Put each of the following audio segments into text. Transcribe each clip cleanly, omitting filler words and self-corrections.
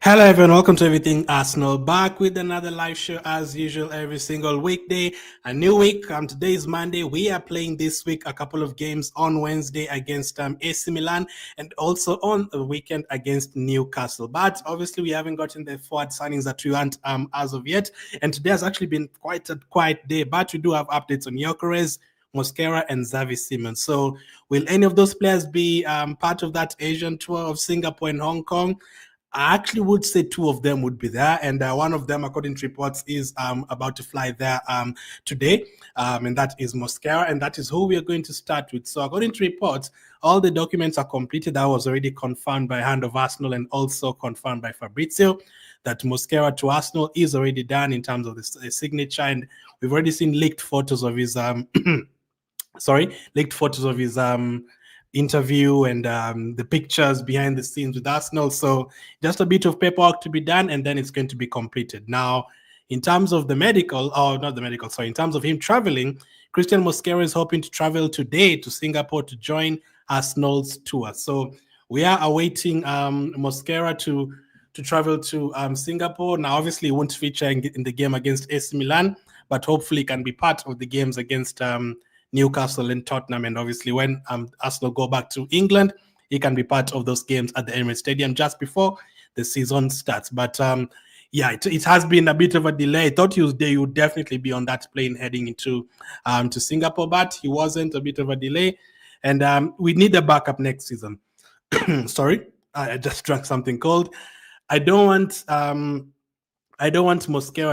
Hello everyone, welcome to Everything Arsenal, back with another live show as usual every single weekday. A new week. Today is Monday. We are playing this week a couple of games on Wednesday against AC Milan and also on the weekend against Newcastle. But obviously we haven't gotten the forward signings that we want as of yet. And today has actually been quite a quiet day, but we do have updates on Gyokeres, Mosquera, and Xavi Simons. So will any of those players be part of that Asian tour of Singapore and Hong Kong? I actually would say two of them would be there, and one of them, according to reports, is about to fly there today, and that is Mosquera, and that is who we are going to start with. So, according to reports, all the documents are completed. That was already confirmed by Hand of Arsenal and also confirmed by Fabrizio that Mosquera to Arsenal is already done in terms of the signature, and we've already seen leaked photos of his leaked photos of his interview and the pictures behind the scenes with Arsenal. So just a bit of paperwork to be done, and then it's going to be completed. Now, in terms of the medical, in terms of him traveling, Cristhian Mosquera is hoping to travel today to Singapore to join Arsenal's tour. So we are awaiting Mosquera to travel to Singapore. Now, obviously, he won't feature in the game against AC Milan, but hopefully can be part of the games against Newcastle and Tottenham, and obviously when Arsenal go back to England, he can be part of those games at the Emirates Stadium just before the season starts. But it has been a bit of a delay. I thought he would definitely be on that plane heading into to Singapore, but he wasn't. A bit of a delay, and we need a backup next season. Sorry, I just drank something cold. I don't want Mosquera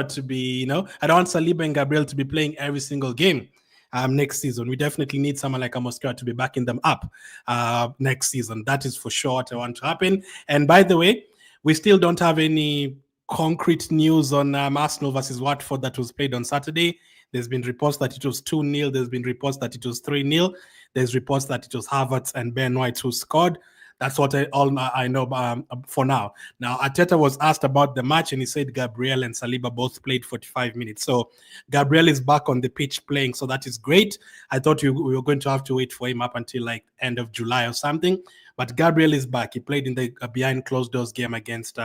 to be, I don't want Saliba and Gabriel to be playing every single game. Next season. We definitely need someone like a Mosquera to be backing them up next season. That is for sure what I want to happen. And by the way, we still don't have any concrete news on Arsenal versus Watford that was played on Saturday. There's been reports that it was 2-0. There's been reports that it was 3-0. There's reports that it was Havertz and Ben White who scored. That's what I know for now. Now, Arteta was asked about the match, and he said Gabriel and Saliba both played 45 minutes. So Gabriel is back on the pitch playing, so that is great. I thought we were going to have to wait for him up until like end of July or something. But Gabriel is back. He played in the behind closed doors game against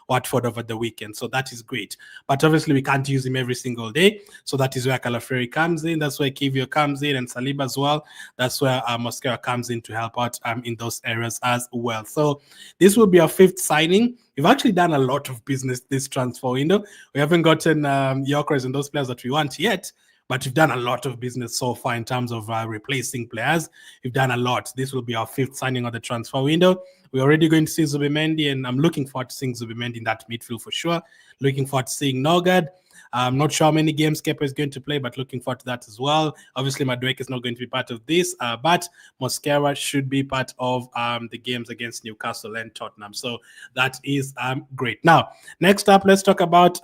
Watford over the weekend. So that is great. But obviously, we can't use him every single day. So that is where Calaferi comes in. That's where Kivio comes in, and Saliba as well. That's where Mosquera comes in to help out in those areas as well. So this will be our fifth signing. We've actually done a lot of business this transfer window. We haven't gotten Gyokeres and those players that we want yet. But we've done a lot of business so far in terms of replacing players. We've done a lot. This will be our fifth signing of the transfer window. We're already going to see Zubimendi, and I'm looking forward to seeing Zubimendi in that midfield for sure. Looking forward to seeing Nørgaard. I'm not sure how many games Kepa is going to play, but looking forward to that as well. Obviously, Madueke is not going to be part of this, but Mosquera should be part of the games against Newcastle and Tottenham. So that is great. Now, next up, let's talk about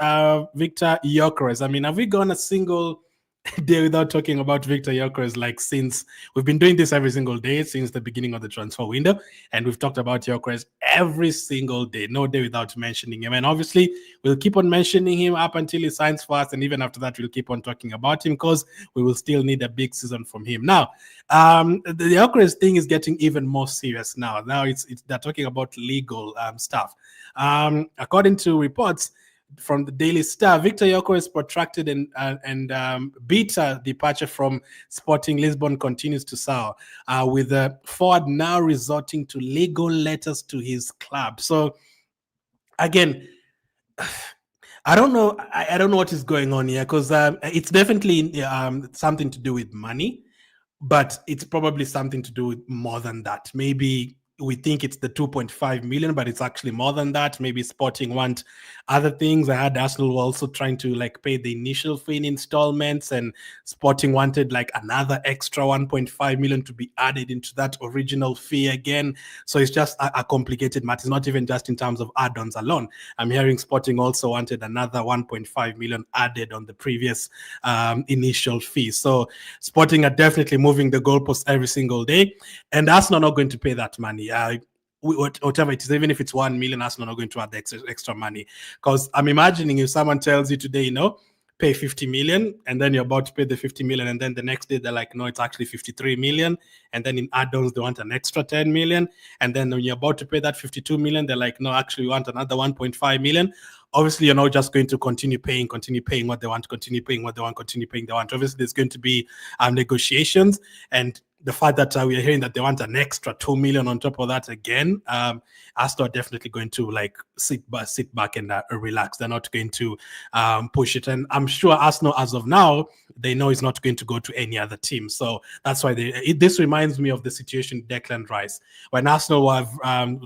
Viktor Gyokeres. I mean, have we gone a single day without talking about Viktor Gyokeres? Like, since we've been doing this every single day since the beginning of the transfer window, and we've talked about Gyokeres every single day, no day without mentioning him. And obviously, we'll keep on mentioning him up until he signs for us, and even after that, we'll keep on talking about him because we will still need a big season from him. Now, the Gyokeres thing is getting even more serious now. Now they're talking about legal stuff. According to reports from the Daily Star, Viktor Gyokeres' protracted and bitter departure from Sporting Lisbon continues to sour, with the forward now resorting to legal letters to his club. So, again, I don't know. I don't know what is going on here, because it's definitely something to do with money, but it's probably something to do with more than that. Maybe we think it's the 2.5 million, but it's actually more than that. Maybe Sporting want other things. I had Arsenal were also trying to pay the initial fee in installments, and Sporting wanted another extra 1.5 million to be added into that original fee again. So it's just a complicated matter. It's not even just in terms of add-ons alone. I'm hearing Sporting also wanted another 1.5 million added on the previous initial fee. So Sporting are definitely moving the goalposts every single day, and Arsenal are not going to pay that money. Whatever it is, even if it's 1 million, Arsenal are not going to add the extra money. Because I'm imagining if someone tells you today, pay 50 million, and then you're about to pay the 50 million, and then the next day they're like, no, it's actually 53 million, and then in add-ons they want an extra 10 million, and then when you're about to pay that 52 million, they're like, no, actually we want another 1.5 million. Obviously, you're not just going to continue paying what they want, continue paying what they want, continue paying they want. Obviously, there's going to be negotiations, and the fact that we are hearing that they want an extra 2 million on top of that again, Arsenal are definitely going to like sit back and relax. They're not going to push it, and I'm sure Arsenal, as of now, they know it's not going to go to any other team. So that's why this reminds me of the situation with Declan Rice, when Arsenal were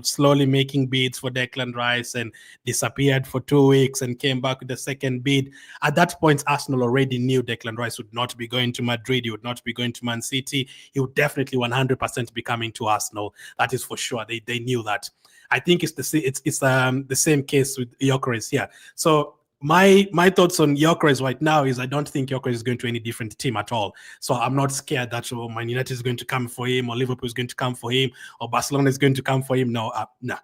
slowly making bids for Declan Rice and disappeared for 2 weeks and came back with the second bid. At that point, Arsenal already knew Declan Rice would not be going to Madrid. He would not be going to Man City. He would definitely 100% be coming to Arsenal. That is for sure. They knew that. I think it's the same case with Gyokeres here. So my thoughts on Gyokeres right now is I don't think Gyokeres is going to any different team at all. So I'm not scared that Man United is going to come for him, or Liverpool is going to come for him, or Barcelona is going to come for him. No, no.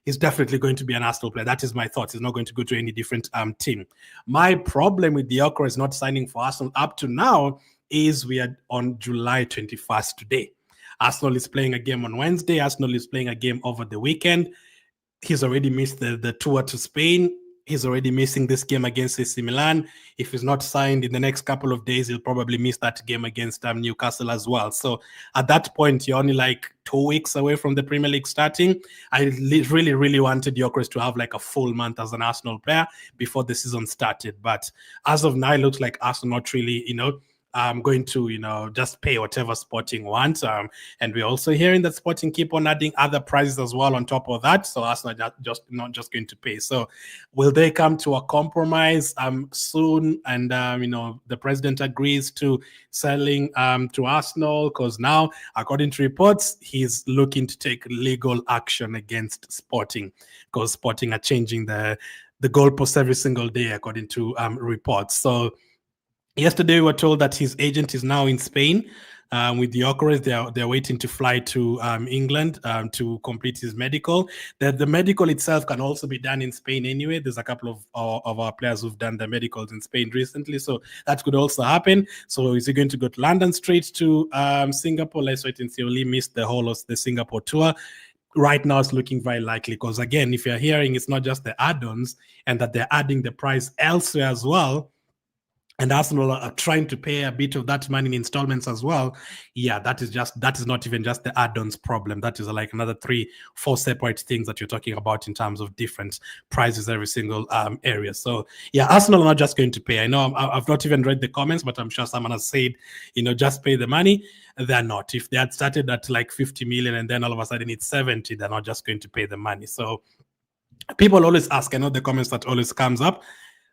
He's definitely going to be an Arsenal player. That is my thoughts. He's not going to go to any different team. My problem with Gyokeres not signing for Arsenal up to now is we are on July 21st today. Arsenal is playing a game on Wednesday. Arsenal is playing a game over the weekend. He's already missed the tour to Spain. He's already missing this game against AC Milan. If he's not signed in the next couple of days, he'll probably miss that game against Newcastle as well. So at that point, you're only like 2 weeks away from the Premier League starting. I really, really wanted Gyokeres to have like a full month as an Arsenal player before the season started. But as of now, it looks like Arsenal not really, going to, just pay whatever Sporting wants. And we're also hearing that Sporting keep on adding other prizes as well on top of that. So Arsenal not just going to pay. So will they come to a compromise soon? And, the president agrees to selling to Arsenal, because now, according to reports, he's looking to take legal action against Sporting, because Sporting are changing the goalposts every single day, according to reports. So yesterday, we were told that his agent is now in Spain with Gyokeres. They're waiting to fly to England to complete his medical. The medical itself can also be done in Spain anyway. There's a couple of our players who've done their medicals in Spain recently, so that could also happen. So is he going to go to London straight to Singapore? Let's wait and see. Only missed the whole of the Singapore tour. Right now, it's looking very likely, because again, if you're hearing it's not just the add-ons and that they're adding the price elsewhere as well, and Arsenal are trying to pay a bit of that money in installments as well. Yeah, that is not even just the add-ons problem. That is like another 3-4 separate things that you're talking about in terms of different prices every single area. So yeah, Arsenal are not just going to pay. I know I've not even read the comments, but I'm sure someone has said, just pay the money. They're not. If they had started at like 50 million and then all of a sudden it's 70, they're not just going to pay the money. So people always ask, I know the comments that always comes up,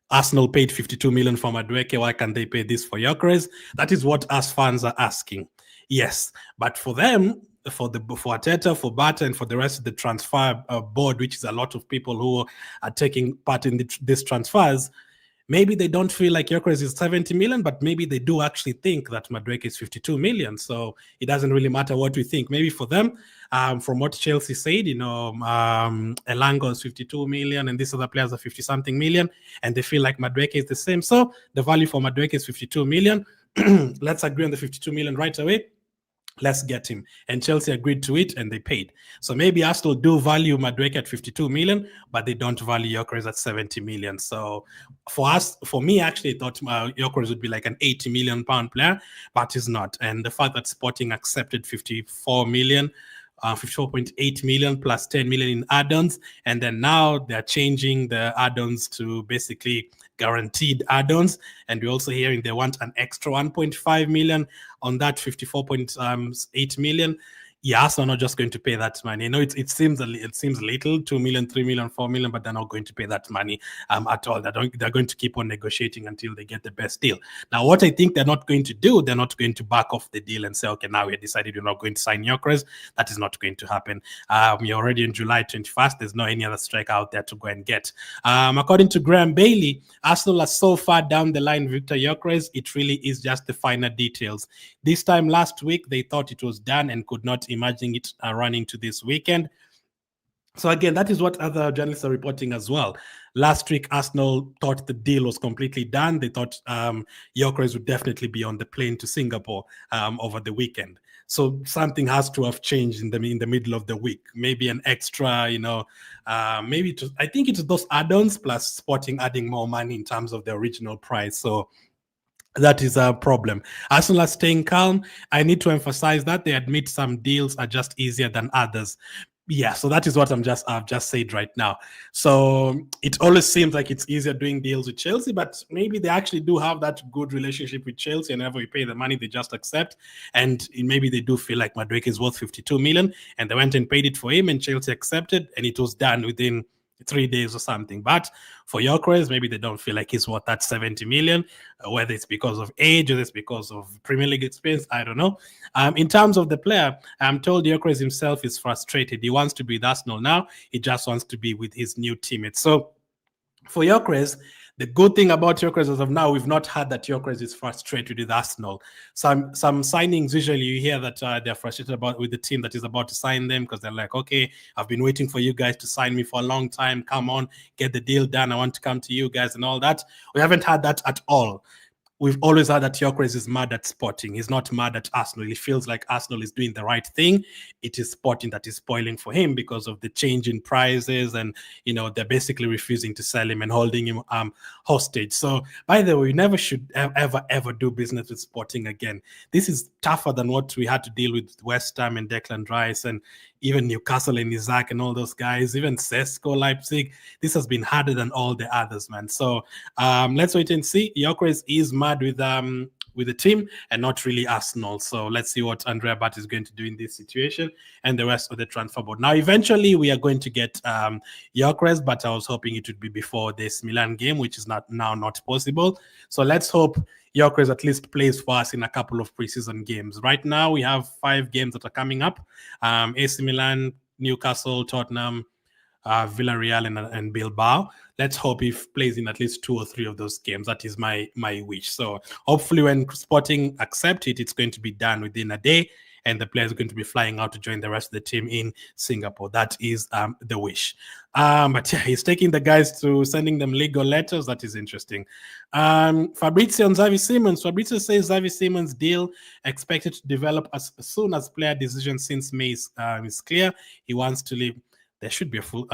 Arsenal paid 52 million for Madueke. Why can't they pay this for Gyokeres? That is what us fans are asking. Yes, but for them, for Arteta, for Bata, and for the rest of the transfer board, which is a lot of people who are taking part in these transfers, maybe they don't feel like Gyokeres is 70 million, but maybe they do actually think that Madueke is 52 million. So it doesn't really matter what we think. Maybe for them, from what Chelsea said, Elanga is 52 million and these other players are 50-something million, and they feel like Madueke is the same. So the value for Madueke is 52 million. Let's agree on the 52 million right away. Let's get him. And Chelsea agreed to it and they paid. So maybe Arsenal do value Madueke at 52 million, but they don't value Gyokeres at 70 million. So for me, actually, I thought Gyokeres would be like an 80 million pound player, but he's not. And the fact that Sporting accepted 54 million, 54.8 million plus 10 million in add-ons, and then now they're changing the add-ons to basically guaranteed add-ons, and we're also hearing they want an extra 1.5 million on that 54.8 million. Yeah, Arsenal are not just going to pay that money. It seems little, 2 million, 3 million, 4 million, but they're not going to pay that money at all. They're going to keep on negotiating until they get the best deal. Now, what I think they're not going to do, they're not going to back off the deal and say, okay, now we decided we're not going to sign Gyokeres. That is not going to happen. We're already in July 21st. There's no any other striker out there to go and get. According to Graham Bailey, Arsenal are so far down the line, Viktor Gyokeres, it really is just the finer details. This time last week, they thought it was done and could not imagine it running to this weekend. So again, that is what other journalists are reporting as well. Last week, Arsenal thought the deal was completely done. They thought Gyökeres would definitely be on the plane to Singapore over the weekend. So something has to have changed in the middle of the week. Maybe an extra, maybe I think it's those add-ons plus Sporting adding more money in terms of the original price. So that is a problem. Arsenal are staying calm. I need to emphasize that they admit some deals are just easier than others. Yeah, so that is what I've just said right now. So it always seems like it's easier doing deals with Chelsea, but maybe they actually do have that good relationship with Chelsea, and whenever we pay the money, they just accept. And maybe they do feel like Madueke is worth 52 million, and they went and paid it for him, and Chelsea accepted, and it was done within 3 days or something. But for Gyökeres, maybe they don't feel like he's worth that 70 million, whether it's because of age or it's because of Premier League experience, I don't know. In terms of the player, I'm told Gyökeres himself is frustrated. He wants to be with Arsenal now. He just wants to be with his new teammates. So for Gyökeres, the good thing about Gyökeres as of now, we've not had that Gyökeres is frustrated with Arsenal. Some signings, usually you hear that they're frustrated with the team that is about to sign them because they're like, okay, I've been waiting for you guys to sign me for a long time. Come on, get the deal done. I want to come to you guys and all that. We haven't had that at all. We've always heard that Gyökeres is mad at Sporting. He's not mad at Arsenal. He feels like Arsenal is doing the right thing. It is Sporting that is spoiling for him because of the change in prices, and they're basically refusing to sell him and holding him hostage. So, by the way, we never should ever do business with Sporting again. This is tougher than what we had to deal with West Ham and Declan Rice and even Newcastle and Isaac and all those guys, even Sesko, Leipzig. This has been harder than all the others, man. So let's wait and see. Gyökeres is mad with the team and not really Arsenal. So let's see what Andrea Bat is going to do in this situation and the rest of the transfer board. Now, eventually we are going to get Gyökeres, but I was hoping it would be before this Milan game, which is not possible. So let's hope Gyökeres at least plays for us in a couple of preseason games. Right now, we have 5 games that are coming up. AC Milan, Newcastle, Tottenham, Villarreal and Bilbao. Let's hope he plays in at least 2 or 3 of those games. That is my wish. So hopefully when Sporting accept it, it's going to be done within a day, and the players are going to be flying out to join the rest of the team in Singapore. That is the wish. But yeah, he's taking the guys to sending them legal letters. That is interesting. Fabrizio and Xavi Simons. Fabrizio says Xavi Simons deal expected to develop as soon as player decision since May is clear. He wants to leave. There should be a full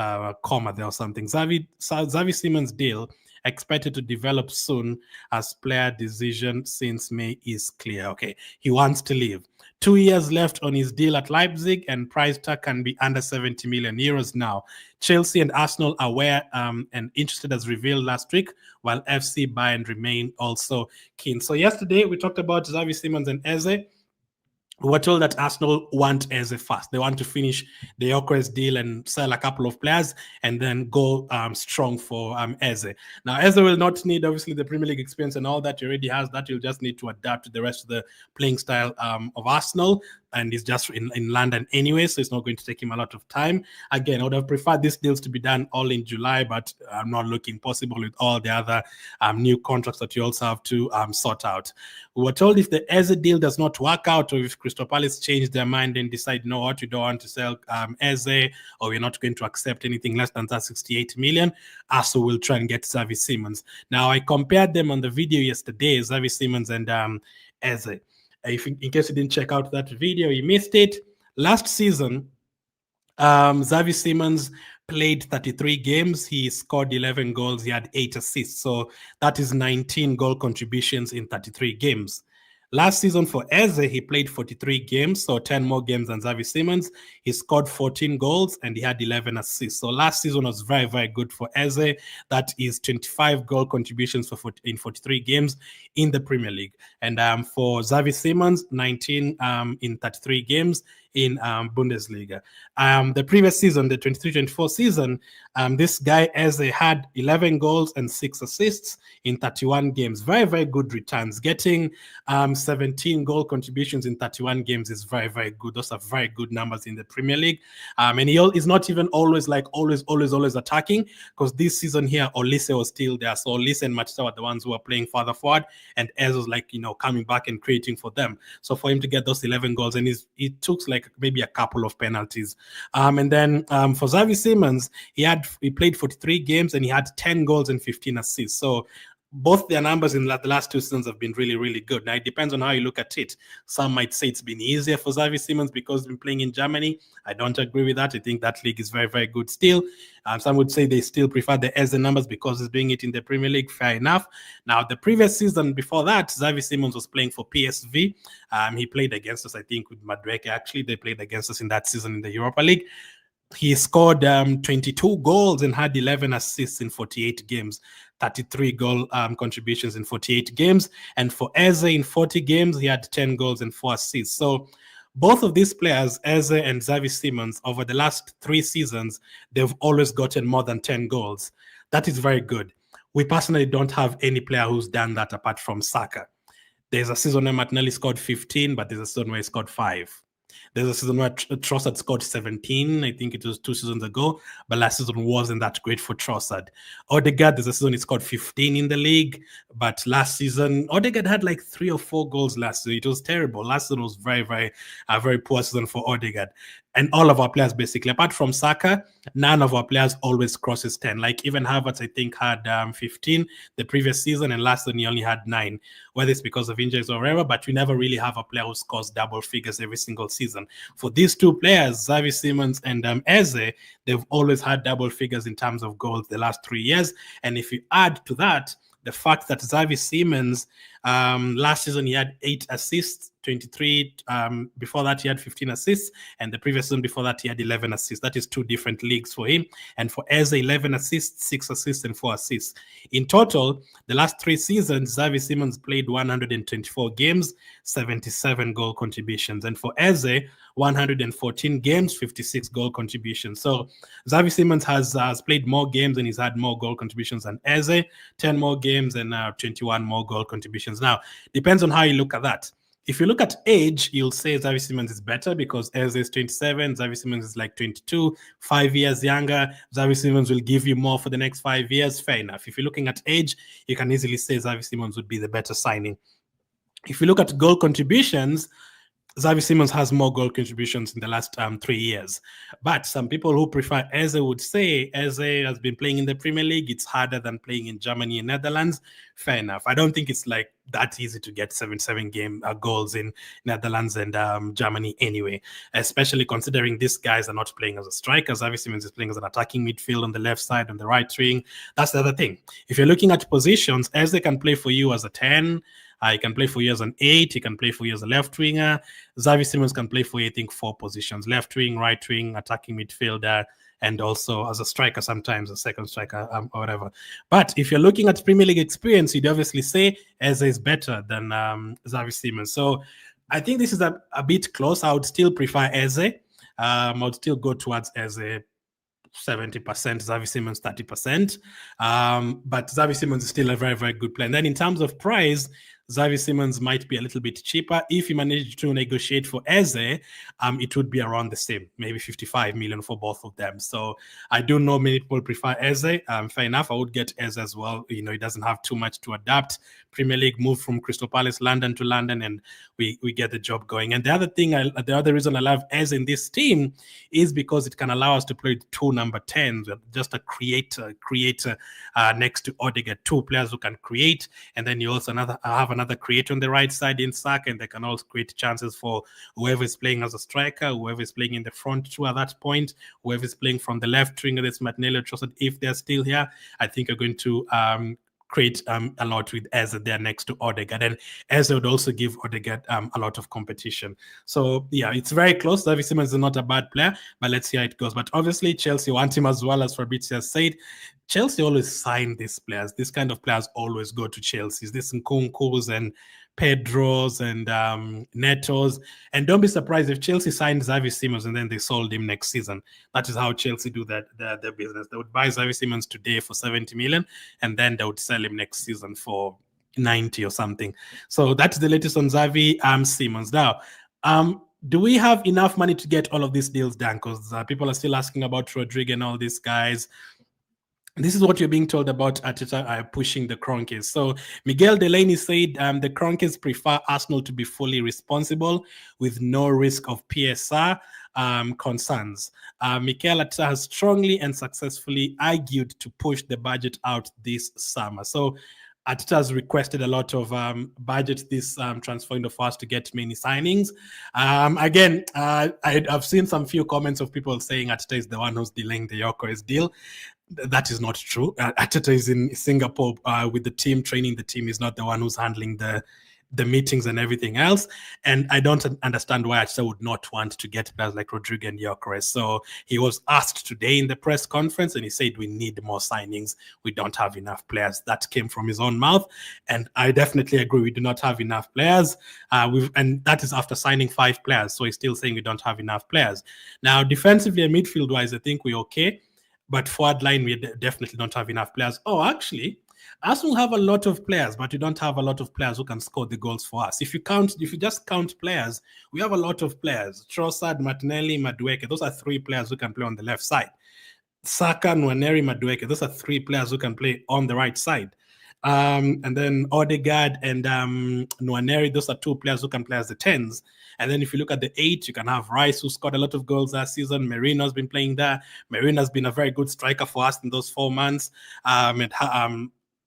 comma there or something. Xavi Simons deal expected to develop soon as player decision since May is clear. Okay, he wants to leave. 2 years left on his deal at Leipzig, and price tag can be under 70 million euros now. Chelsea and Arsenal are aware and interested as revealed last week, while FC Bayern remain also keen. So yesterday we talked about Xavi Simons and Eze. We were told that Arsenal want Eze fast. They want to finish the Gyökeres deal and sell a couple of players and then go strong for Eze. Now, Eze will not need, obviously, the Premier League experience and all that. He already has that. He'll just need to adapt to the rest of the playing style of Arsenal. And he's just in London anyway, so it's not going to take him a lot of time. Again, I would have preferred these deals to be done all in July, but I'm not looking possible with all the other new contracts that you also have to sort out. We were told if the Eze deal does not work out, or if Crystal Palace change their mind and decide, you know what, you don't want to sell Eze, or we're not going to accept anything less than that 68 million, Arsenal will try and get Xavi Simons. Now, I compared them on the video yesterday, Xavi Simons and Eze. In case you didn't check out that video, you missed it. Last season, Xavi Simons played 33 games. He scored 11 goals. He had 8 assists. So that is 19 goal contributions in 33 games. Last season for Eze, he played 43 games, so 10 more games than Xavi Simons. He scored 14 goals and he had 11 assists. So last season was very, very good for Eze. That is 25 goal contributions in 43 games in the Premier League. And for Xavi Simons, 19 in 33 games in Bundesliga. The previous season, the 23-24 season, this guy Eze had 11 goals and 6 assists in 31 games. Very, very good returns. Getting 17 goal contributions in 31 games is very, very good. Those are very good numbers in the Premier League. And he is not even always attacking, because this season here, Olise was still there. So Olise and Matita were the ones who were playing farther forward, and Eze was coming back and creating for them. So for him to get those 11 goals, and it took maybe a couple of penalties And then for Xavi Simons, he played 43 games and he had 10 goals and 15 assists. So both their numbers in the last 2 seasons have been really, really good. Now, it depends on how you look at it. Some might say it's been easier for Xavi Simons because he's been playing in Germany. I don't agree with that. I think that league is very, very good still. Some would say they still prefer the Eze numbers because he's doing it in the Premier League. Fair enough. Now, the previous season before that, Xavi Simons was playing for PSV. He played against us, I think, with Madueke. Actually, they played against us in that season in the Europa League. He scored 22 goals and had 11 assists in 48 games, 33 goal contributions in 48 games. And for Eze, in 40 games, he had 10 goals and 4 assists. So both of these players, Eze and Xavi Simons, over the last 3 seasons, they've always gotten more than 10 goals. That is very good. We personally don't have any player who's done that apart from Saka. There's a season where Martinelli scored 15, but there's a season where he scored 5. There's a season where Trossard scored 17. I think it was 2 seasons ago, but last season wasn't that great for Trossard. Odegaard, there's a season he scored 15 in the league, but last season, Odegaard had like 3 or 4 goals last season. It was terrible. Last season was very, very poor season for Odegaard. And all of our players, basically, apart from Saka, none of our players always crosses 10. Like even Havertz, I think, had 15 the previous season, and last season he only had 9. Whether it's because of injuries or whatever, but we never really have a player who scores double figures every single season. For these 2 players, Xavi Simons and Eze, they've always had double figures in terms of goals the last 3 years. And if you add to that the fact that Xavi Simons, last season he had 8 assists, 23. Before that, he had 15 assists. And the previous season before that, he had 11 assists. That is 2 different leagues for him. And for Eze, 11 assists, 6 assists, and 4 assists. In total, the last 3 seasons, Xavi Simons played 124 games, 77 goal contributions. And for Eze, 114 games, 56 goal contributions. So Xavi Simons has played more games and he's had more goal contributions than Eze, 10 more games and 21 more goal contributions. Now, depends on how you look at that. If you look at age, you'll say Xavi Simons is better because Eze is 27, Xavi Simons is like 22, 5 years younger. Xavi Simons will give you more for the next 5 years. Fair enough. If you're looking at age, you can easily say Xavi Simons would be the better signing. If you look at goal contributions, Xavi Simons has more goal contributions in the last 3 years. But some people who prefer Eze would say Eze has been playing in the Premier League. It's harder than playing in Germany and Netherlands. Fair enough. I don't think it's like that easy to get 77 goals in Netherlands and Germany anyway, especially considering these guys are not playing as a striker. Xavi Simons is playing as an attacking midfield on the left side, on the right wing. That's the other thing. If you're looking at positions, Eze can play for you as a 10. He can play for you as an 8. He can play for you as a left winger. Xavi Simons can play for you, I think, 4 positions: left wing, right wing, attacking midfielder, and also as a striker sometimes, a second striker or whatever. But if you're looking at Premier League experience, you'd obviously say Eze is better than Xavi Simons. So I think this is a bit close. I would still prefer Eze. I would still go towards Eze 70%, Xavi Simons 30%. But Xavi Simons is still a very, very good player. And then in terms of price, Xavi Simons might be a little bit cheaper. If you manage to negotiate for Eze, it would be around the same, maybe 55 million for both of them. So I do know many people prefer Eze. Fair enough, I would get Eze as well. You know, he doesn't have too much to adapt. Premier League, moved from Crystal Palace, London to London, and we get the job going. And the other thing, the other reason I love Eze in this team is because it can allow us to play 2 number 10s, just a creator next to Odegaard, 2 players who can create, and then you also have another creator on the right side in Saka, and they can also create chances for whoever is playing as a striker, whoever is playing in the front 2 at that point, whoever is playing from the left wing, that's Martinelli or Trossard. If they're still here, I think are going to create a lot with Eze there next to Odegaard, and Eze would also give Odegaard a lot of competition. So yeah, it's very close. Xavi Simons is not a bad player, but let's see how it goes. But obviously Chelsea want him as well, as Fabrizio has said. Chelsea always sign these players. These kind of players always go to Chelsea. This Nkunkus and Pedros and Netos. And don't be surprised if Chelsea signed Xavi Simons and then they sold him next season. That is how Chelsea do their business. They would buy Xavi Simons today for 70 million and then they would sell him next season for 90 or something. So that's the latest on Xavi Simons. Now, do we have enough money to get all of these deals done? Because people are still asking about Rodrygo and all these guys. This is what you're being told about Arteta pushing the Kroenkes. So Miguel Delaney said the Kroenkes prefer Arsenal to be fully responsible with no risk of PSR. concerns. Mikel Arteta has strongly and successfully argued to push the budget out this summer. So Arteta has requested a lot of budget this transfer window for us to get many signings. Again, I've seen some few comments of people saying Arteta is the one who's delaying the Gyokeres deal. That is not true. Arteta is in Singapore with the team, training the team. Is not the one who's handling the meetings and everything else. And I don't understand why Arteta would not want to get players like Rodrygo and Gyokeres. So he was asked today in the press conference and he said, we need more signings. We don't have enough players. That came from his own mouth. And I definitely agree. We do not have enough players. And that is after signing 5 players. So he's still saying we don't have enough players. Now, defensively and midfield-wise, I think we're okay. But forward line, we definitely don't have enough players. Oh, actually, Arsenal have a lot of players, but we don't have a lot of players who can score the goals for us. If you just count players, we have a lot of players. Trossard, Martinelli, Madueke. Those are 3 players who can play on the left side. Saka, Noni, Madueke. Those are 3 players who can play on the right side. And then Odegaard and Nwaneri, those are 2 players who can play as the 10s. And then if you look at the 8, you can have Rice, who scored a lot of goals last season. Merino's been playing there. Merino's been a very good striker for us in those 4 months.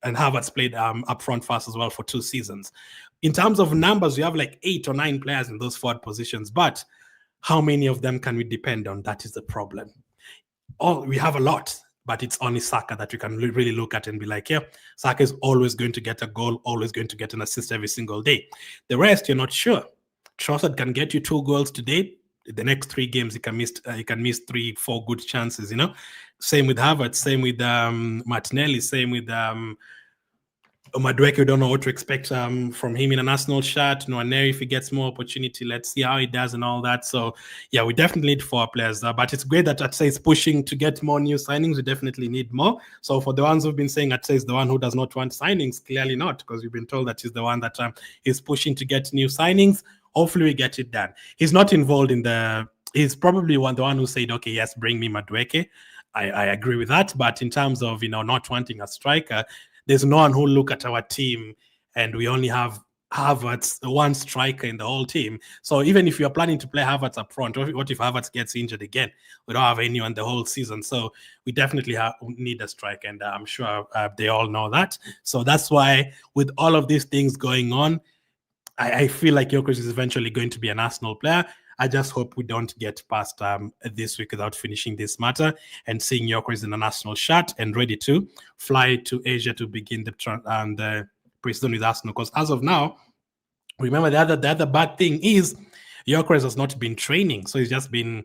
And Havertz played up front for us as well for 2 seasons. In terms of numbers, we have like 8 or 9 players in those forward positions. But how many of them can we depend on? That is the problem. We have a lot. But it's only Saka that we can really look at and be like, yeah, Saka is always going to get a goal, always going to get an assist every single day. The rest, you're not sure. Trossard can get you 2 goals today. The next 3 games, he can miss 3-4 good chances, you know. Same with Havertz, same with Martinelli, same with Madueke. We don't know what to expect from him in an Arsenal shirt. Nwaneri, if he gets more opportunity, let's see how he does and all that. So, yeah, we definitely need 4 players. But it's great that Arteta is pushing to get more new signings. We definitely need more. So, for the ones who've been saying Arteta is the one who does not want signings, clearly not, because we've been told that he's the one that is pushing to get new signings. Hopefully, we get it done. He's not involved in he's probably the one who said, okay, yes, bring me Madueke. I agree with that. But in terms of, not wanting a striker, there's no one who look at our team and we only have Havertz, the one striker in the whole team. So even if you're planning to play Havertz up front, what if Havertz gets injured again? We don't have anyone the whole season. So we definitely need a striker, and I'm sure they all know that. So that's why with all of these things going on, I feel like Gyokeres is eventually going to be an Arsenal player. I just hope we don't get past this week without finishing this matter and seeing Gyokeres in a national shirt and ready to fly to Asia to begin the pre-season with Arsenal. Because as of now, remember the other bad thing is Gyokeres has not been training. So he's just been,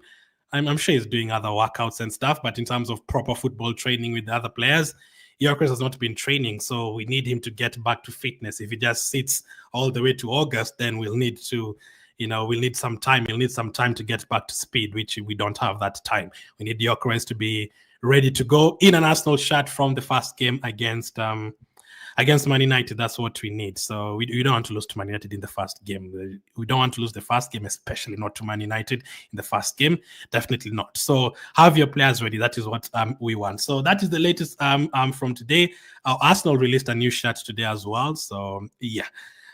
I'm sure he's doing other workouts and stuff, but in terms of proper football training with the other players, Gyokeres has not been training, so we need him to get back to fitness. If he just sits all the way to August, then we'll need to, we'll need some time. We'll need some time to get back to speed, which we don't have that time. We need Gyokeres to be ready to go in an Arsenal shirt from the first game against Man United. That's what we need. So we don't want to lose to Man United in the first game. We don't want to lose the first game, especially not to Man United in the first game. Definitely not. So have your players ready. That is what we want. So that is the latest from today. Arsenal released a new shirt today as well. So yeah.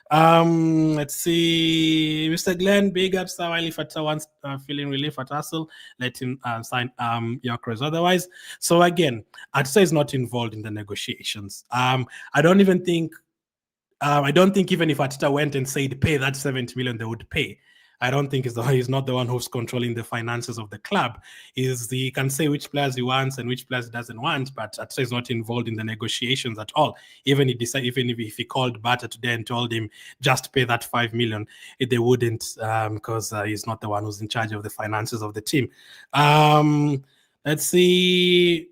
Let's see. Mr. Glenn, big ups. While if Arteta wants feeling relief at Arsenal, let him sign Gyokeres otherwise. So again, Arteta is not involved in the negotiations. I don't think even if Arteta went and said pay that 70 million, they would pay. I don't think he's not the one who's controlling the finances of the club. He can say which players he wants and which players he doesn't want, but Arteta is not involved in the negotiations at all. Even if he called Bata today and told him just pay that 5 million, they wouldn't, because he's not the one who's in charge of the finances of the team. Let's see.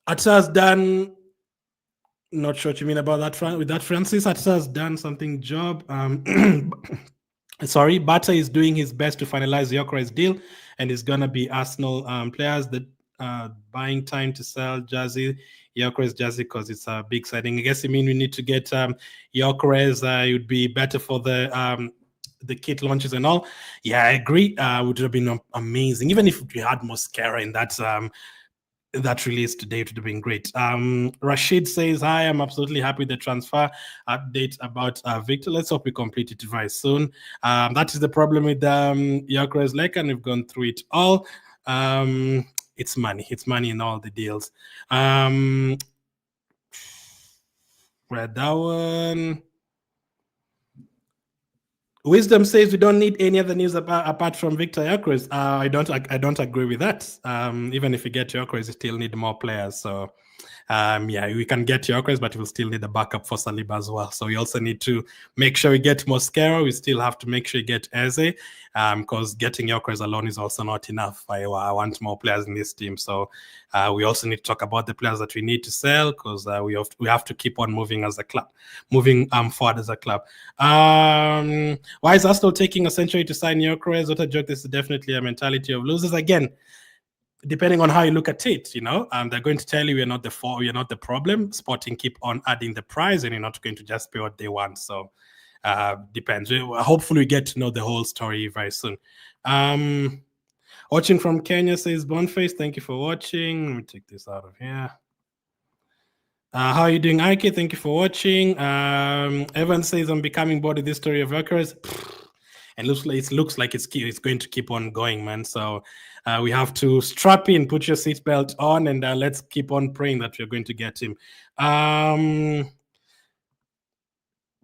Arteta's done. Not sure what you mean about that with that, Francis. Arteta has done something job. Sorry, Bata is doing his best to finalize the Gyokeres deal, and it's gonna be Arsenal players that buying time to sell Gyokeres jersey because it's a big signing. I guess we need to get Gyokeres. It would be better for the kit launches and all. Yeah, I agree. Would have been amazing, even if we had Mosquera in that that release today, it would have been great. Rashid says, hi, I'm absolutely happy with the transfer update about Viktor. Let's hope we complete it very soon. That is the problem with Gyokeres Lake, and we've gone through it all. It's money in all the deals. Read that one. Wisdom says we don't need any other news apart from Viktor Gyokeres. I don't agree with that. Even if you get Gyokeres, you still need more players. So we can get Gyokeres, but we'll still need a backup for Saliba as well. So we also need to make sure we get Mosquera. We still have to make sure we get Eze, because getting Gyokeres alone is also not enough. I want more players in this team. So we also need to talk about the players that we need to sell, because we have to keep on moving as a club, moving forward as a club. Why is Arsenal taking a century to sign Gyokeres? What a joke! This is definitely a mentality of losers. Again, depending on how you look at it, they're going to tell you you're not the problem. Sporting keep on adding the price, and you're not going to just pay what they want. So depends. Hopefully we get to know the whole story very soon. Watching from Kenya says Boniface, thank you for watching. Let me take this out of here. How are you doing, Ike? Thank you for watching. Evan says, I'm becoming bored with this story of Gyokeres. And it looks like it's going to keep on going, man. So we have to strap in, put your seatbelt on, and let's keep on praying that we're going to get him.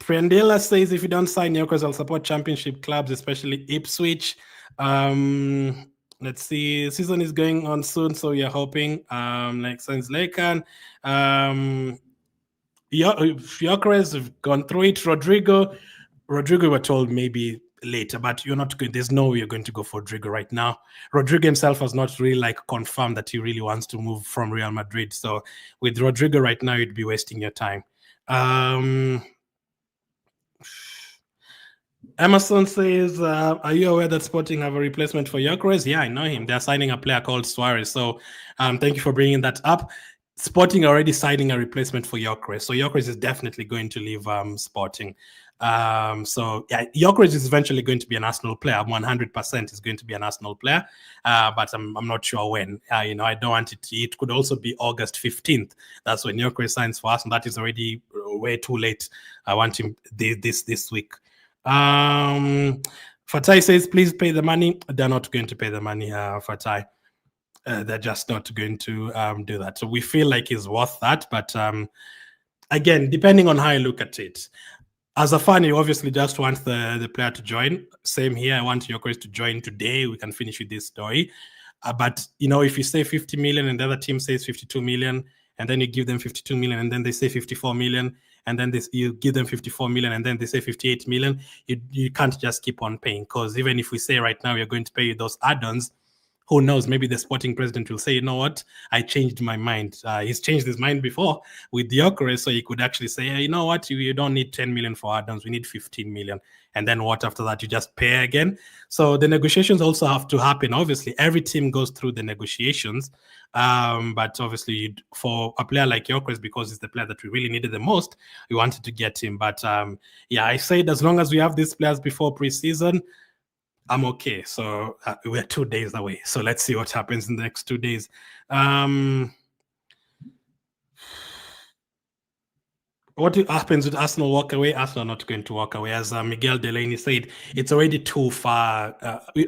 Prendela says, if you don't sign Gyokeres, I'll support championship clubs, especially Ipswich. Let's see, season is going on soon, so we are hoping. Like since Lakan, Gyokeres have gone through it. Rodrygo, we're told maybe later, but you're not going. There's no way you're going to go for Rodrygo right now. Rodrygo himself has not really confirmed that he really wants to move from Real Madrid. So with Rodrygo right now, you'd be wasting your time. Emerson says, are you aware that Sporting have a replacement for Gyokeres? Yeah, I know him. They're signing a player called Suarez. So thank you for bringing that up. Sporting are already signing a replacement for Gyokeres. So Gyokeres is definitely going to leave Sporting. So yeah, Gyokeres is eventually going to be an Arsenal player. 100% is going to be an Arsenal player. But I'm not sure when. I don't want it. It could also be August 15th. That's when Gyokeres signs for us, and that is already way too late. I want him this week. Fatai says, please pay the money. They're not going to pay the money, Fatai. They're just not going to do that. So we feel like he's worth that. But again, depending on how you look at it, as a fan, you obviously just want the player to join. Same here. I want Gyokeres to join today. We can finish with this story. But, if you say 50 million and the other team says 52 million, and then you give them 52 million, and then they say 54 million, and then you give them 54 million, and then they say 58 million, you can't just keep on paying, because even if we say right now we're going to pay you those add-ons, who knows, maybe the Sporting president will say, you know what, I changed my mind. He's changed his mind before with Gyokeres, so he could actually say, hey, you know what, you don't need 10 million for add-ons, we need 15 million. And then what after that? You just pay again. So the negotiations also have to happen. Obviously, every team goes through the negotiations. But obviously, for a player like Gyokeres, because it's the player that we really needed the most, we wanted to get him. But I said as long as we have these players before preseason, I'm okay. So we're 2 days away. So let's see what happens in the next 2 days. What happens with Arsenal walk away? Arsenal are not going to walk away. As Miguel Delaney said, it's already too far.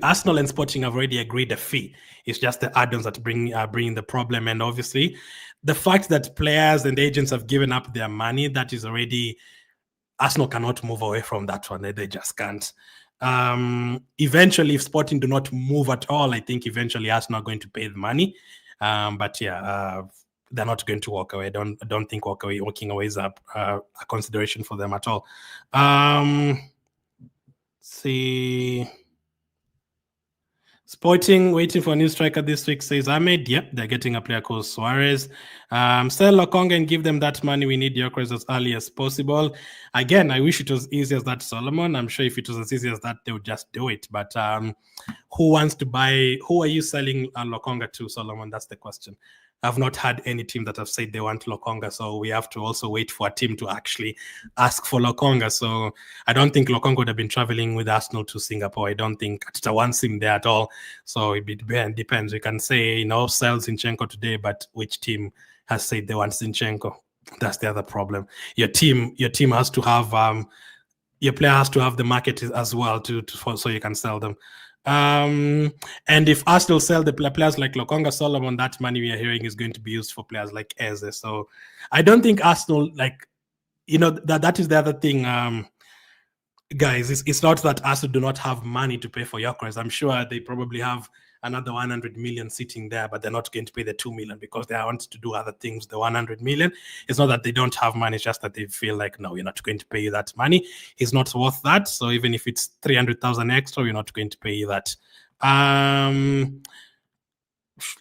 Arsenal and Sporting have already agreed a fee. It's just the add-ons that bring the problem. And obviously, the fact that players and agents have given up their money, that is already... Arsenal cannot move away from that one. They just can't. Eventually, if Sporting do not move at all, I think eventually Arsenal are going to pay the money. But yeah, they're not going to walk away. I don't think walking away is a consideration for them at all. See, Sporting waiting for a new striker this week, says Ahmed. Yep, they're getting a player called Suarez. Sell Lokonga and give them that money. We need Gyokeres as early as possible. Again, I wish it was easy as that, Solomon. I'm sure if it was as easy as that, they would just do it. But who wants to buy? Who are you selling Lokonga to, Solomon? That's the question. I've not had any team that have said they want Lokonga, so we have to also wait for a team to actually ask for Lokonga. So I don't think Lokonga would have been traveling with Arsenal to Singapore. I don't think Ateta wants him there at all. So it depends. We can say, sell Zinchenko today, but which team has said they want Zinchenko? That's the other problem. Your team has to have your player has to have the market as well so you can sell them. And if Arsenal sell the players like Lokonga, Solomon, that money we are hearing is going to be used for players like Eze. So I don't think Arsenal, that is the other thing. Guys, it's not that Arsenal do not have money to pay for Gyökeres. I'm sure they probably have another 100 million sitting there, but they're not going to pay the 2 million because they want to do other things. The 100 million, it's not that they don't have money, it's just that they feel like, no, we're not going to pay you that money. He's not worth that. So even if it's 300,000 extra, we're not going to pay you that.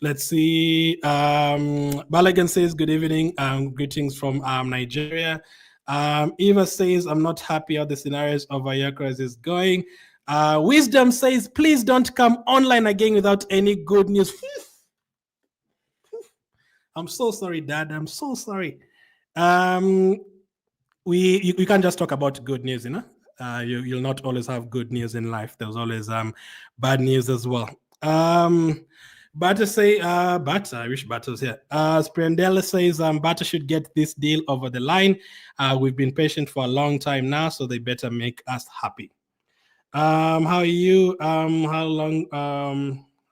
Let's see. Balagan says, good evening. Greetings from Nigeria. Eva says, I'm not happy how the scenarios of Gyökeres is going. Wisdom says, please don't come online again without any good news. I'm so sorry, Dad. I'm so sorry. You can't just talk about good news, you'll not always have good news in life. There's always bad news as well. Butter say, Butter, I wish Butter was here. Sprendella says, Butter should get this deal over the line. We've been patient for a long time now, so they better make us happy. How are you? How long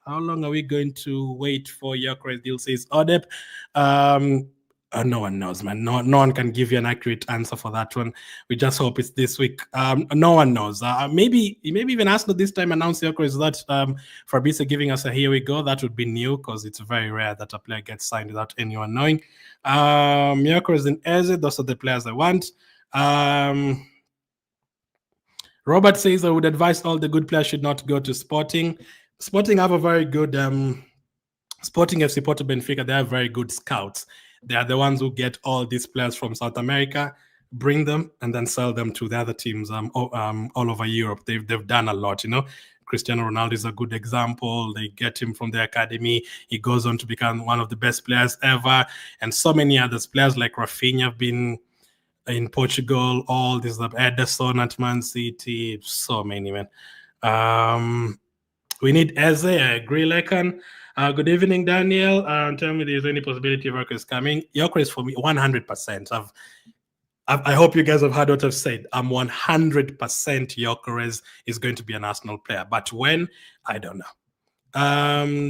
are we going to wait for Gyökeres deal, says Odep? No one knows, man. No one can give you an accurate answer for that one. We just hope it's this week. No one knows. Maybe even Arsenal this time announce Gyökeres that Fabrice giving us a here we go. That would be new because it's very rare that a player gets signed without anyone knowing. Gyökeres and Eze, those are the players I want. Robert says, I would advise all the good players should not go to Sporting. Sporting have a very good Sporting FC Porto Benfica. They have very good scouts. They are the ones who get all these players from South America, bring them, and then sell them to the other teams all over Europe. They've done a lot, Cristiano Ronaldo is a good example. They get him from the academy. He goes on to become one of the best players ever. And so many others. Players like Rafinha have been in Portugal, all these, Ederson at Man City, so many, man. We need Eze. I agree, Lekan. Good evening, Daniel. Tell me, there's any possibility of Gyökeres coming? Gyökeres for me, 100%. I hope you guys have heard what I've said. I'm 100% Gyökeres is going to be an Arsenal player, but when, I don't know.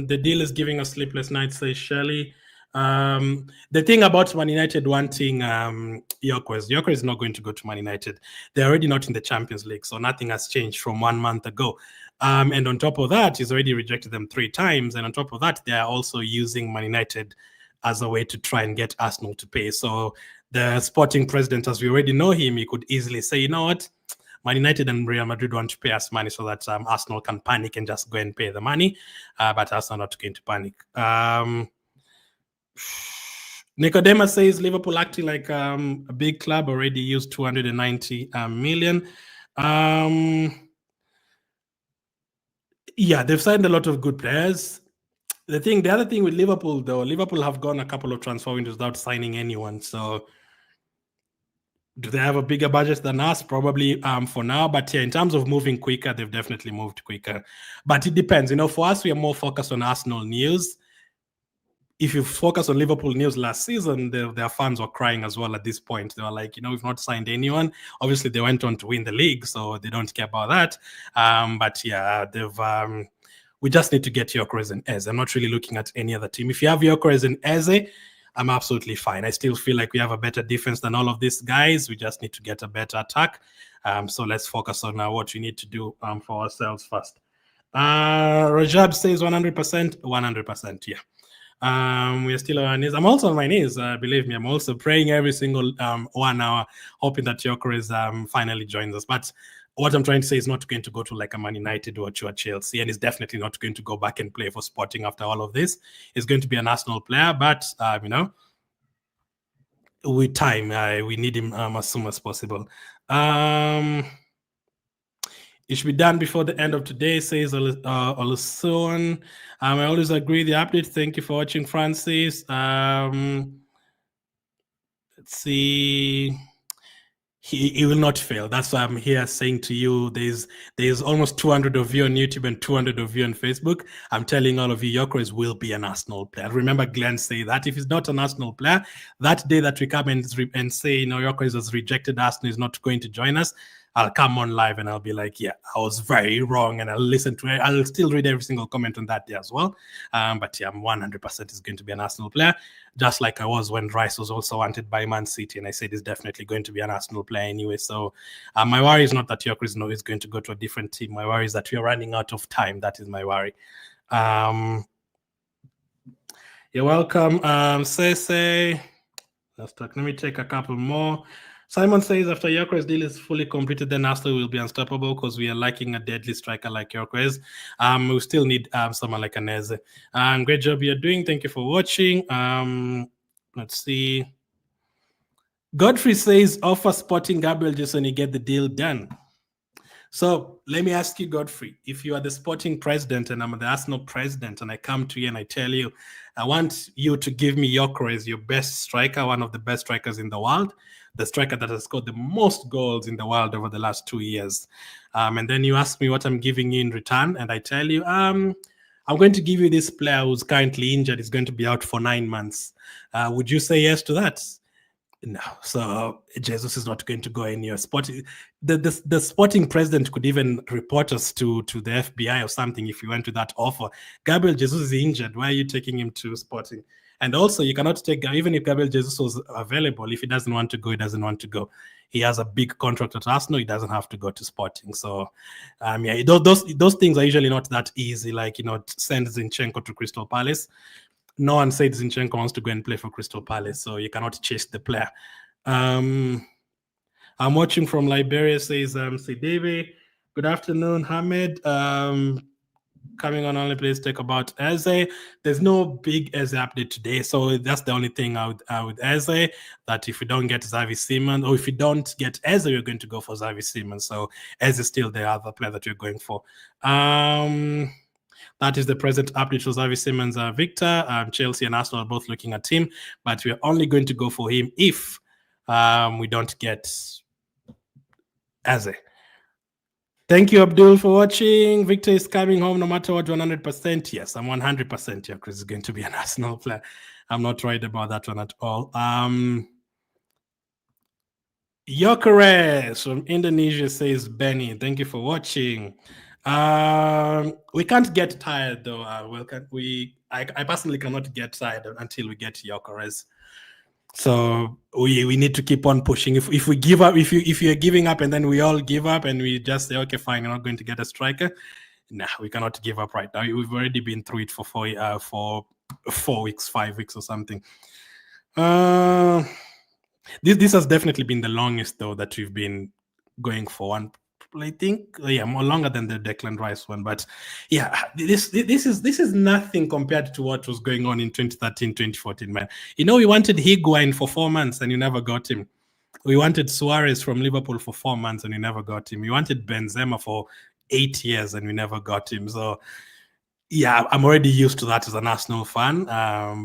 The deal is giving us sleepless nights, says Shelley. The thing about Man United wanting Gyökeres is not going to go to Man United. They're already not in the Champions League, so nothing has changed from 1 month ago. And on top of that, he's already rejected them 3 times. And on top of that, they are also using Man United as a way to try and get Arsenal to pay. So the Sporting president, as we already know him, he could easily say, you know what, Man United and Real Madrid want to pay us money so that Arsenal can panic and just go and pay the money. But Arsenal are not going to panic. Nicodemus says Liverpool acting like a big club, already used 290 million. Yeah, they've signed a lot of good players. The other thing with Liverpool, though, Liverpool have gone a couple of transfer windows without signing anyone. So do they have a bigger budget than us? Probably for now. But yeah, in terms of moving quicker, they've definitely moved quicker. But it depends. For us, we are more focused on Arsenal news. If you focus on Liverpool news last season, their fans were crying as well at this point. They were like, we've not signed anyone. Obviously, they went on to win the league, so they don't care about that. But yeah, we just need to get Gyökeres and Eze. I'm not really looking at any other team. If you have Gyökeres and Eze, I'm absolutely fine. I still feel like we have a better defense than all of these guys. We just need to get a better attack. So let's focus on what we need to do for ourselves first. Rajab says 100%. 100%, yeah. We are still on our knees. I'm also on my knees. Believe me, I'm also praying every single 1 hour, hoping that Gyökeres finally joins us. But what I'm trying to say is not going to go to like a Man United or to a Chelsea, and he's definitely not going to go back and play for Sporting after all of this. He's going to be an Arsenal player, but with time, we need him as soon as possible. It should be done before the end of today, says Oluson. I always agree the update. Thank you for watching, Francis. Let's see. He will not fail. That's why I'm here saying to you, there's almost 200 of you on YouTube and 200 of you on Facebook. I'm telling all of you, Gyokeres will be an Arsenal player. Remember Glenn say that if he's not an Arsenal player, that day that we come and say, Gyokeres has rejected Arsenal, is not going to join us, I'll come on live and I'll be like, yeah, I was very wrong, and I'll listen to it. I'll still read every single comment on that day as well. But yeah, I'm 100% is going to be an Arsenal player, just like I was when Rice was also wanted by Man City, and I said he's definitely going to be an Arsenal player anyway. So my worry is not that Gyokeres is going to go to a different team. My worry is that we're running out of time. That is my worry. You're welcome, Sese. Let me take a couple more. Simon says after Gyokeres' deal is fully completed, then Arsenal will be unstoppable because we are lacking a deadly striker like Gyokeres. We still need someone like Eze. Great job you're doing. Thank you for watching. Let's see. Godfrey says offer Sporting Gabriel just when you get the deal done. So let me ask you, Godfrey, if you are the Sporting president and I'm the Arsenal president, and I come to you and I tell you, I want you to give me Gyokeres, your best striker, one of the best strikers in the world, the striker that has scored the most goals in the world over the last 2 years. And then you ask me what I'm giving you in return, and I tell you, I'm going to give you this player who's currently injured, is going to be out for 9 months. Would you say yes to that? No. So Jesus is not going to go anywhere. The Sporting president could even report us to the FBI or something if you went to that offer. Gabriel Jesus is injured. Why are you taking him to Sporting? And also, you cannot take, even if Gabriel Jesus was available, if he doesn't want to go, he doesn't want to go. He has a big contract at Arsenal. He doesn't have to go to Sporting. So, yeah, those things are usually not that easy. Like, send Zinchenko to Crystal Palace. No one said Zinchenko wants to go and play for Crystal Palace, so you cannot chase the player. I'm watching from Liberia, says Sidibe. Good afternoon, Hamed. Coming on only, please talk about Eze. There's no big Eze update today, so that's the only thing I would Eze, that if we don't get Xavi Simons, or if we don't get Eze, we're going to go for Xavi Simons. So Eze is still the other player that we're going for. That is the present update for Xavi Simons. Victor, Chelsea and Arsenal are both looking at him, but we're only going to go for him if we don't get Eze. Thank you, Abdul, for watching. Victor is coming home no matter what, 100%. Yes, I'm 100%. Gyokeres is going to be an Arsenal player. I'm not worried about that one at all. Gyokeres from Indonesia says, Benny, thank you for watching. We can't get tired though. I personally cannot get tired until we get Gyokeres. So we need to keep on pushing. If we give up, if you're giving up and then we all give up and we just say, okay, fine, you're not going to get a striker. Nah, we cannot give up right now. We've already been through it for 4 weeks, 5 weeks or something. This has definitely been the longest though that we've been going for one. I think, yeah, more longer than the Declan Rice one, but yeah, this is nothing compared to what was going on in 2013, 2014, man. We wanted Higuain for 4 months and you never got him. We wanted Suarez from Liverpool for 4 months and we never got him. We wanted Benzema for 8 years and we never got him. So yeah, I'm already used to that as an Arsenal fan,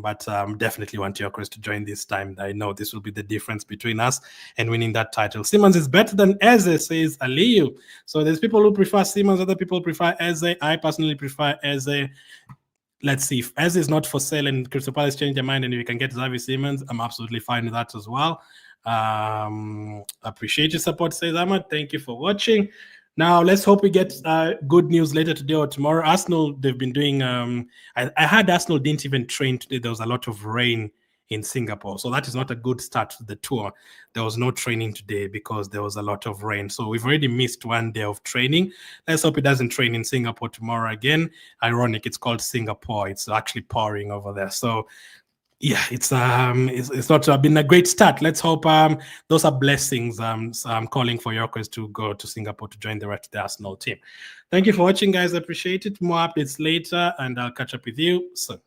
but definitely want Gyokeres to join this time. I know this will be the difference between us and winning that title. Simons is better than Eze, says Aliyu. So there's people who prefer Simons, other people prefer Eze. I personally prefer Eze. Let's see. If Eze is not for sale and Crystal Palace change their mind and we can get Xavi Simons, I'm absolutely fine with that as well. Appreciate your support, says Ahmad. Thank you for watching. Now, let's hope we get good news later today or tomorrow. Arsenal, they've been doing... I heard Arsenal didn't even train today. There was a lot of rain in Singapore. So that is not a good start to the tour. There was no training today because there was a lot of rain. So we've already missed 1 day of training. Let's hope it doesn't rain in Singapore tomorrow again. Ironic, it's called Singapore. It's actually pouring over there. So... yeah, it's not been a great start. Let's hope those are blessings. I'm calling for Gyokeres to go to Singapore to join the rest of the Arsenal team. Thank you for watching, guys. I appreciate it. More updates later, and I'll catch up with you soon.